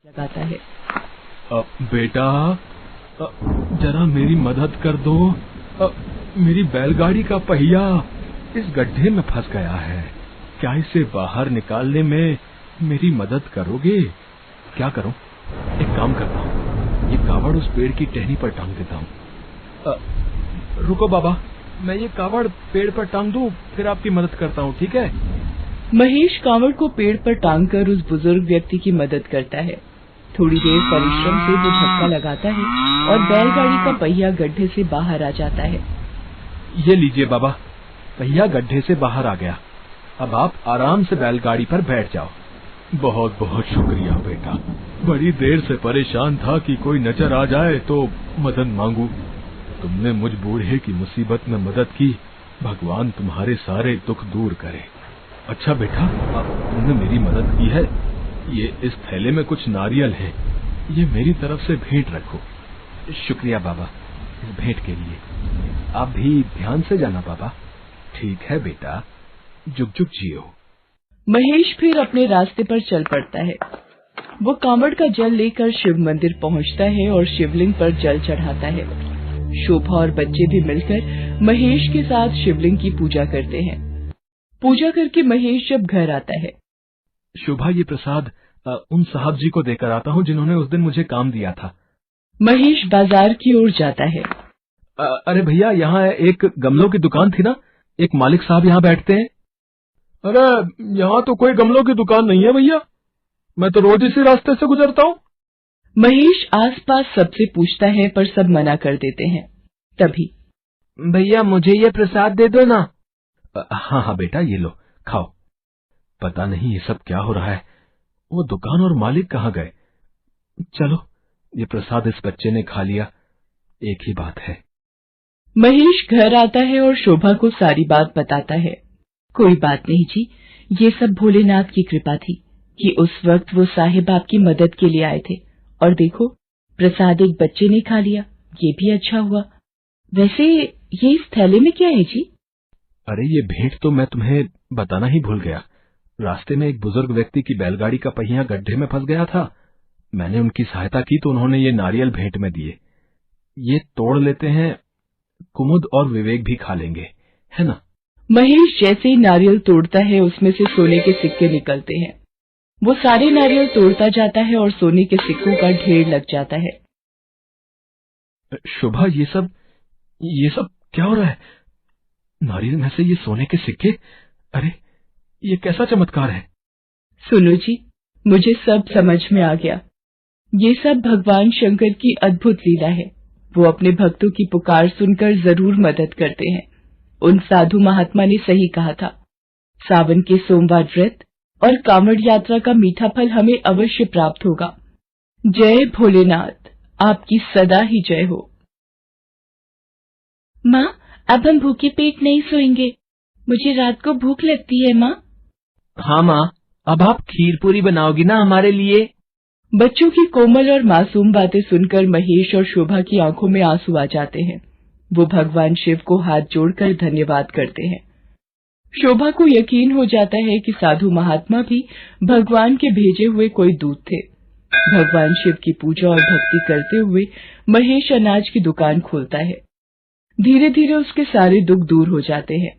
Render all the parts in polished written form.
लगाता है। बेटा, जरा मेरी मदद कर दो। मेरी बैलगाड़ी का पहिया इस गड्ढे में फंस गया है। क्या इसे बाहर निकालने में मेरी मदद करोगे? क्या करूं? एक काम करता हूं, ये कावड़ उस पेड़ की टहनी पर टांग देता हूं। रुको बाबा, मैं ये कावड़ पेड़ पर टांग दूं, फिर आपकी मदद करता हूं, ठीक है? महेश कावड़ को पेड़ पर टांगकर उस बुजुर्ग व्यक्ति की मदद करता है। थोड़ी देर परिश्रम से वो धक्का लगाता है और बैलगाड़ी का पहिया गड्ढे से बाहर आ जाता है। ये लीजिए बाबा, पहिया गड्ढे से बाहर आ गया। अब आप आराम से बैलगाड़ी पर बैठ जाओ। बहुत बहुत शुक्रिया बेटा। बड़ी देर से परेशान था कि कोई नजर आ जाए तो मदद मांगू। तुमने मुझ बूढ़े की मुसीबत में मदद की। भगवान तुम्हारे सारे दुख दूर करे। अच्छा बेटा, तुमने मेरी मदद की है। ये इस थैले में कुछ नारियल है, ये मेरी तरफ से भेंट रखो। शुक्रिया बाबा इस भेंट के लिए। आप भी ध्यान से जाना बाबा। ठीक है बेटा, जुग जुग जियो। महेश फिर अपने रास्ते पर चल पड़ता है। वो कांवड़ का जल लेकर शिव मंदिर पहुंचता है और शिवलिंग पर जल चढ़ाता है। शोभा और बच्चे भी मिलकर महेश के साथ शिवलिंग की पूजा करते हैं। पूजा करके महेश जब घर आता है, शोभा, ये प्रसाद उन साहब जी को देकर आता हूँ जिन्होंने उस दिन मुझे काम दिया था। महेश बाजार की ओर जाता है। अरे भैया, यहाँ एक गमलों की दुकान थी ना, एक मालिक साहब यहाँ बैठते हैं। अरे यहाँ तो कोई गमलों की दुकान नहीं है भैया, मैं तो रोज इसी रास्ते से गुजरता हूँ। महेश आसपास सबसे पूछता है पर सब मना कर देते हैं। तभी, भैया मुझे ये प्रसाद दे दो ना। हाँ हाँ बेटा, ये लो खाओ। पता नहीं ये सब क्या हो रहा है, वो दुकान और मालिक कहाँ गए। चलो, ये प्रसाद इस बच्चे ने खा लिया, एक ही बात है। महेश घर आता है और शोभा को सारी बात बताता है। कोई बात नहीं जी, ये सब भोलेनाथ की कृपा थी कि उस वक्त वो साहिब आपकी मदद के लिए आए थे, और देखो प्रसाद एक बच्चे ने खा लिया, ये भी अच्छा हुआ। वैसे ये इस थैले में क्या है जी? अरे ये भेंट तो मैं तुम्हें बताना ही भूल गया। रास्ते में एक बुजुर्ग व्यक्ति की बैलगाड़ी का पहिया गड्ढे में फंस गया था। मैंने उनकी सहायता की तो उन्होंने ये नारियल भेंट में दिए। ये तोड़ लेते हैं, कुमुद और विवेक भी खा लेंगे, है ना? महेश जैसे ही नारियल तोड़ता है, उसमें से सोने के सिक्के निकलते हैं। वो सारे नारियल तोड़ता जाता है और सोने के सिक्कों का ढेर लग जाता है। शोभा, ये सब क्या हो रहा है? नारियल में से ये सोने के सिक्के? अरे ये कैसा चमत्कार है? सुनो जी, मुझे सब समझ में आ गया। ये सब भगवान शंकर की अद्भुत लीला है। वो अपने भक्तों की पुकार सुनकर जरूर मदद करते हैं। उन साधु महात्मा ने सही कहा था, सावन के सोमवार व्रत और कांवड़ यात्रा का मीठा फल हमें अवश्य प्राप्त होगा। जय भोलेनाथ, आपकी सदा ही जय हो। माँ, अब हम भूखे पेट नहीं सोएंगे। मुझे रात को भूख लगती है माँ। हाँ माँ, अब आप खीर पूरी बनाओगी ना हमारे लिए? बच्चों की कोमल और मासूम बातें सुनकर महेश और शोभा की आंखों में आंसू आ जाते हैं। वो भगवान शिव को हाथ जोड़कर धन्यवाद करते हैं। शोभा को यकीन हो जाता है कि साधु महात्मा भी भगवान के भेजे हुए कोई दूत थे। भगवान शिव की पूजा और भक्ति करते हुए महेश अनाज की दुकान खोलता है। धीरे धीरे उसके सारे दुख दूर हो जाते हैं।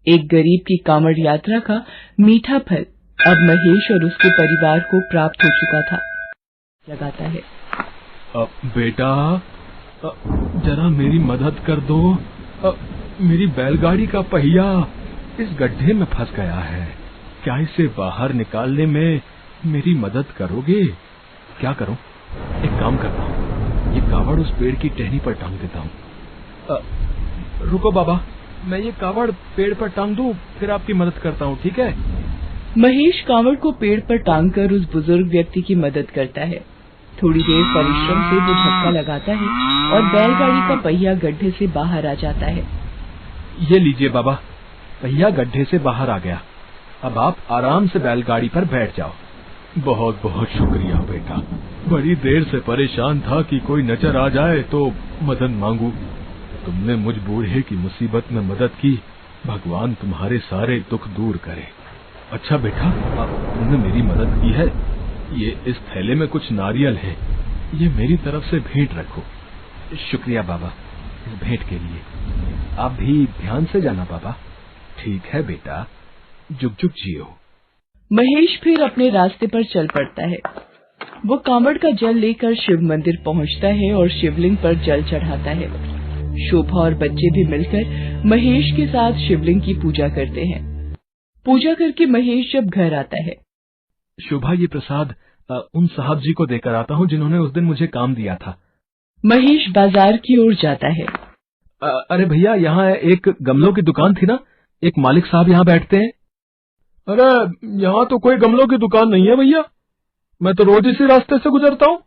एक गरीब की कांवड़ यात्रा का मीठा फल अब महेश और उसके परिवार को प्राप्त हो चुका था। लगाता है। बेटा, जरा मेरी मदद कर दो। मेरी बैलगाड़ी का पहिया इस गड्ढे में फंस गया है। क्या इसे बाहर निकालने में मेरी मदद करोगे? क्या करूं? एक काम करता हूं, ये कावड़ उस पेड़ की टहनी पर टांग देता हूं। रुको बाबा, मैं ये कावड़ पेड़ पर टांग दूं, फिर आपकी मदद करता हूं, ठीक है? महेश कांवड़ को पेड़ पर टांगकर उस बुजुर्ग व्यक्ति की मदद करता है। थोड़ी देर परिश्रम से वो धक्का लगाता है और बैलगाड़ी का पहिया गड्ढे से बाहर आ जाता है। ये लीजिए बाबा, पहिया गड्ढे से बाहर आ गया। अब आप आराम से बैलगाड़ी पर बैठ जाओ। बहुत बहुत शुक्रिया बेटा। बड़ी देर से परेशान था कि कोई नजर आ जाए तो मदद मांगू। तुमने मुझ बूढ़े की मुसीबत में मदद की। भगवान तुम्हारे सारे दुख दूर करे। अच्छा बेटा, तुमने मेरी मदद की है। ये इस थैले में कुछ नारियल है, ये मेरी तरफ से भेंट रखो। शुक्रिया बाबा इस भेंट के लिए। आप भी ध्यान से जाना बाबा। ठीक है बेटा, जुग जुग जियो। महेश फिर अपने रास्ते पर चल पड़ता है। वो कांवड़ का जल लेकर शिव मंदिर पहुंचता है और शिवलिंग पर जल चढ़ाता है। शोभा और बच्चे भी मिलकर महेश के साथ शिवलिंग की पूजा करते हैं। पूजा करके महेश जब घर आता है, शोभा ये प्रसाद उन साहब जी को देकर आता हूँ जिन्होंने उस दिन मुझे काम दिया था। महेश बाजार की ओर जाता है। अरे भैया, यहाँ एक गमलों की दुकान थी ना, एक मालिक साहब यहाँ बैठते हैं। अरे यहाँ तो कोई गमलों की दुकान नहीं है भैया, मैं तो रोज इसी रास्ते से गुजरता हूँ।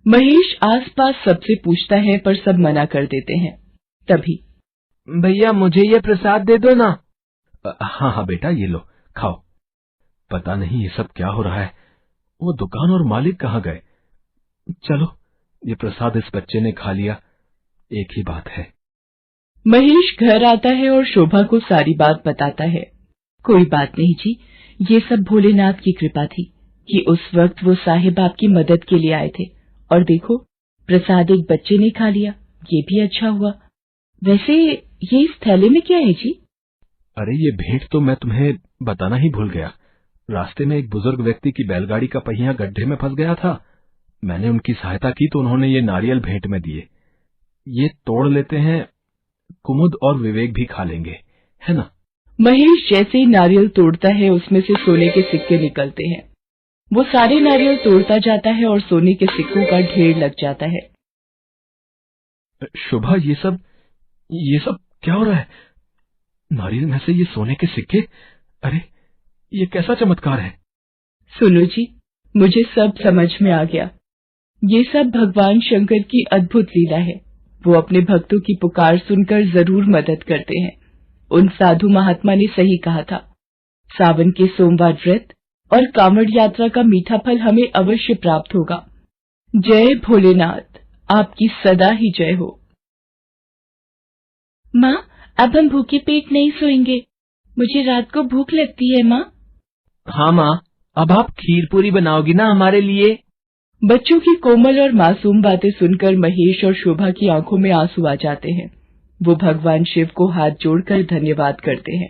महेश आसपास सबसे पूछता है पर सब मना कर देते हैं। तभी भैया मुझे ये प्रसाद दे दो ना। हाँ हाँ बेटा, ये लो खाओ। पता नहीं ये सब क्या हो रहा है, वो दुकान और मालिक कहाँ गए। चलो, ये प्रसाद इस बच्चे ने खा लिया, एक ही बात है। महेश घर आता है और शोभा को सारी बात बताता है। कोई बात नहीं जी, ये सब भोलेनाथ की कृपा थी कि उस वक्त वो साहिब आपकी मदद के लिए आए थे, और देखो प्रसाद एक बच्चे ने खा लिया, ये भी अच्छा हुआ। वैसे ये इस थैले में क्या है जी? अरे ये भेंट तो मैं तुम्हें बताना ही भूल गया। रास्ते में एक बुजुर्ग व्यक्ति की बैलगाड़ी का पहिया गड्ढे में फंस गया था। मैंने उनकी सहायता की तो उन्होंने ये नारियल भेंट में दिए। ये तोड़ लेते हैं, कुमुद और विवेक भी खा लेंगे, है ना? महेश जैसे ही नारियल तोड़ता है उसमें से सोने के सिक्के निकलते हैं। वो सारे नारियल तोड़ता जाता है और सोने के सिक्कों का ढेर लग जाता है। शोभा, ये सब क्या हो रहा है? नारियल में से ये सोने के सिक्के, अरे ये कैसा चमत्कार है? सुनो जी, मुझे सब समझ में आ गया। ये सब भगवान शंकर की अद्भुत लीला है। वो अपने भक्तों की पुकार सुनकर जरूर मदद करते हैं। उन साधु महात्मा ने सही कहा था, सावन के सोमवार व्रत और कांवड़ यात्रा का मीठा फल हमें अवश्य प्राप्त होगा। जय भोलेनाथ, आपकी सदा ही जय हो। माँ, अब हम भूखे पेट नहीं सोएंगे, मुझे रात को भूख लगती है माँ। हाँ माँ, अब आप खीर पूरी बनाओगी ना हमारे लिए? बच्चों की कोमल और मासूम बातें सुनकर महेश और शोभा की आंखों में आंसू आ जाते हैं। वो भगवान शिव को हाथ जोड़कर धन्यवाद करते हैं।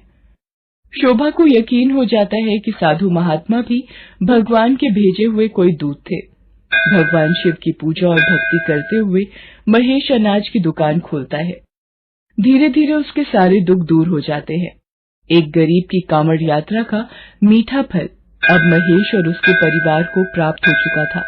शोभा को यकीन हो जाता है कि साधु महात्मा भी भगवान के भेजे हुए कोई दूत थे। भगवान शिव की पूजा और भक्ति करते हुए महेश अनाज की दुकान खोलता है। धीरे धीरे उसके सारे दुख दूर हो जाते हैं। एक गरीब की कांवड़ यात्रा का मीठा फल अब महेश और उसके परिवार को प्राप्त हो चुका था।